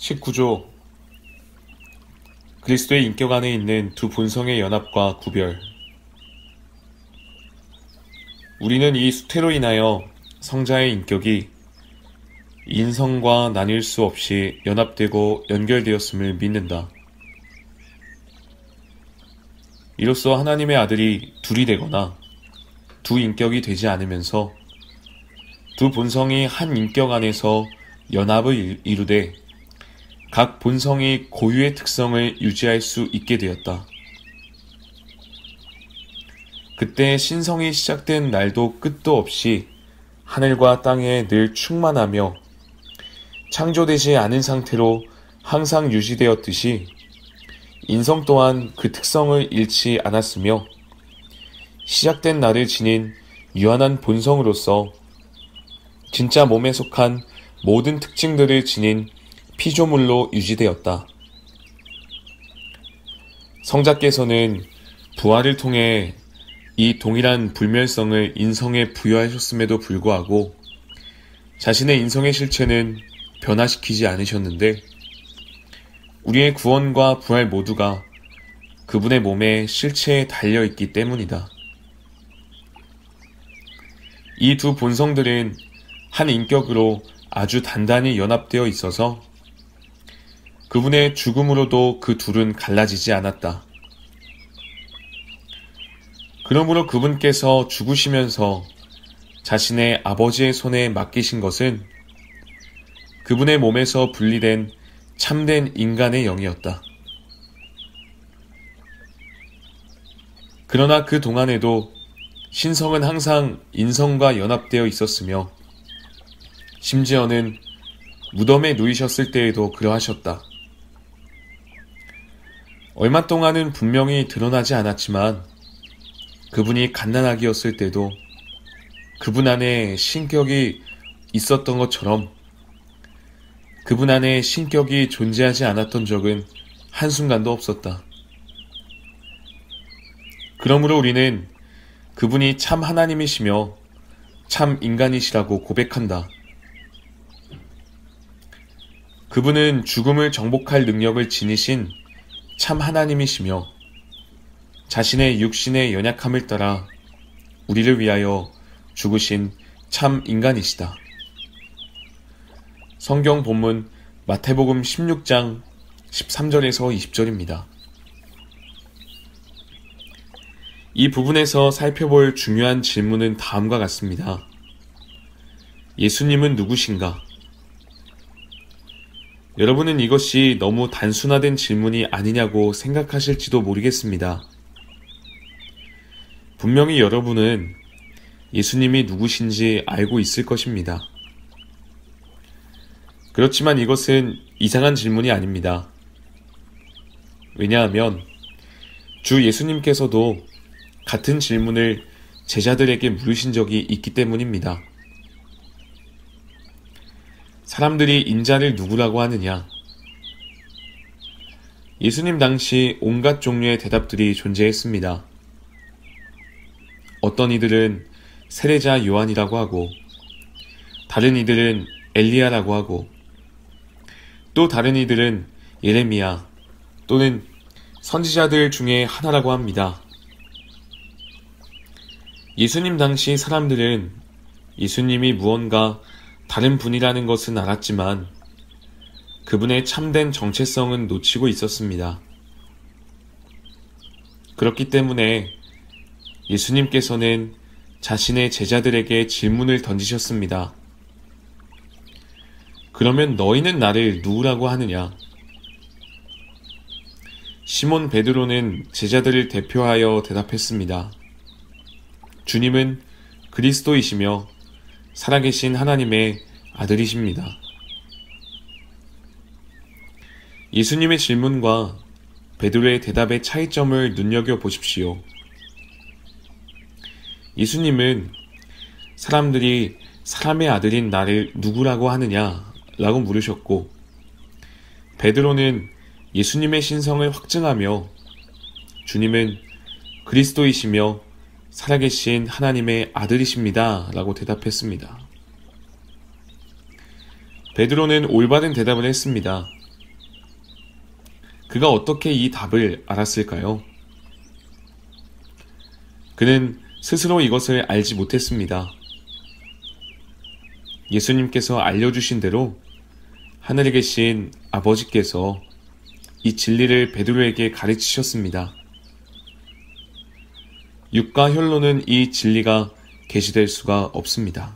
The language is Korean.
19조 그리스도의 인격 안에 있는 두 본성의 연합과 구별. 우리는 이 수태로 인하여 성자의 인격이 인성과 나뉠 수 없이 연합되고 연결되었음을 믿는다. 이로써 하나님의 아들이 둘이 되거나 두 인격이 되지 않으면서 두 본성이 한 인격 안에서 연합을 이루되 각 본성이 고유의 특성을 유지할 수 있게 되었다. 그때 신성이 시작된 날도 끝도 없이 하늘과 땅에 늘 충만하며 창조되지 않은 상태로 항상 유지되었듯이 인성 또한 그 특성을 잃지 않았으며 시작된 날을 지닌 유한한 본성으로서 진짜 몸에 속한 모든 특징들을 지닌 피조물로 유지되었다. 성자께서는 부활을 통해 이 동일한 불멸성을 인성에 부여하셨음에도 불구하고 자신의 인성의 실체는 변화시키지 않으셨는데 우리의 구원과 부활 모두가 그분의 몸의 실체에 달려있기 때문이다. 이 두 본성들은 한 인격으로 아주 단단히 연합되어 있어서 그분의 죽음으로도 그 둘은 갈라지지 않았다. 그러므로 그분께서 죽으시면서 자신의 아버지의 손에 맡기신 것은 그분의 몸에서 분리된 참된 인간의 영이었다. 그러나 그 동안에도 신성은 항상 인성과 연합되어 있었으며 심지어는 무덤에 누이셨을 때에도 그러하셨다. 얼마 동안은 분명히 드러나지 않았지만 그분이 갓난아기였을 때도 그분 안에 신격이 있었던 것처럼 그분 안에 신격이 존재하지 않았던 적은 한순간도 없었다. 그러므로 우리는 그분이 참 하나님이시며 참 인간이시라고 고백한다. 그분은 죽음을 정복할 능력을 지니신 참 하나님이시며 자신의 육신의 연약함을 따라 우리를 위하여 죽으신 참 인간이시다. 성경 본문 마태복음 16장 13절에서 20절입니다. 이 부분에서 살펴볼 중요한 질문은 다음과 같습니다. 예수님은 누구신가? 여러분은 이것이 너무 단순화된 질문이 아니냐고 생각하실지도 모르겠습니다. 분명히 여러분은 예수님이 누구신지 알고 있을 것입니다. 그렇지만 이것은 이상한 질문이 아닙니다. 왜냐하면 주 예수님께서도 같은 질문을 제자들에게 물으신 적이 있기 때문입니다. 사람들이 인자를 누구라고 하느냐? 예수님 당시 온갖 종류의 대답들이 존재했습니다. 어떤 이들은 세례자 요한이라고 하고 다른 이들은 엘리야라고 하고 또 다른 이들은 예레미야 또는 선지자들 중에 하나라고 합니다. 예수님 당시 사람들은 예수님이 무언가 다른 분이라는 것은 알았지만 그분의 참된 정체성은 놓치고 있었습니다. 그렇기 때문에 예수님께서는 자신의 제자들에게 질문을 던지셨습니다. 그러면 너희는 나를 누구라고 하느냐? 시몬 베드로는 제자들을 대표하여 대답했습니다. 주님은 그리스도이시며 살아계신 하나님의 아들이십니다. 예수님의 질문과 베드로의 대답의 차이점을 눈여겨보십시오. 예수님은 사람들이 사람의 아들인 나를 누구라고 하느냐? 라고 물으셨고 베드로는 예수님의 신성을 확증하며 주님은 그리스도이시며 살아계신 하나님의 아들이십니다. 라고 대답했습니다. 베드로는 올바른 대답을 했습니다. 그가 어떻게 이 답을 알았을까요? 그는 스스로 이것을 알지 못했습니다. 예수님께서 알려주신 대로 하늘에 계신 아버지께서 이 진리를 베드로에게 가르치셨습니다. 육과 혈로는 이 진리가 계시될 수가 없습니다.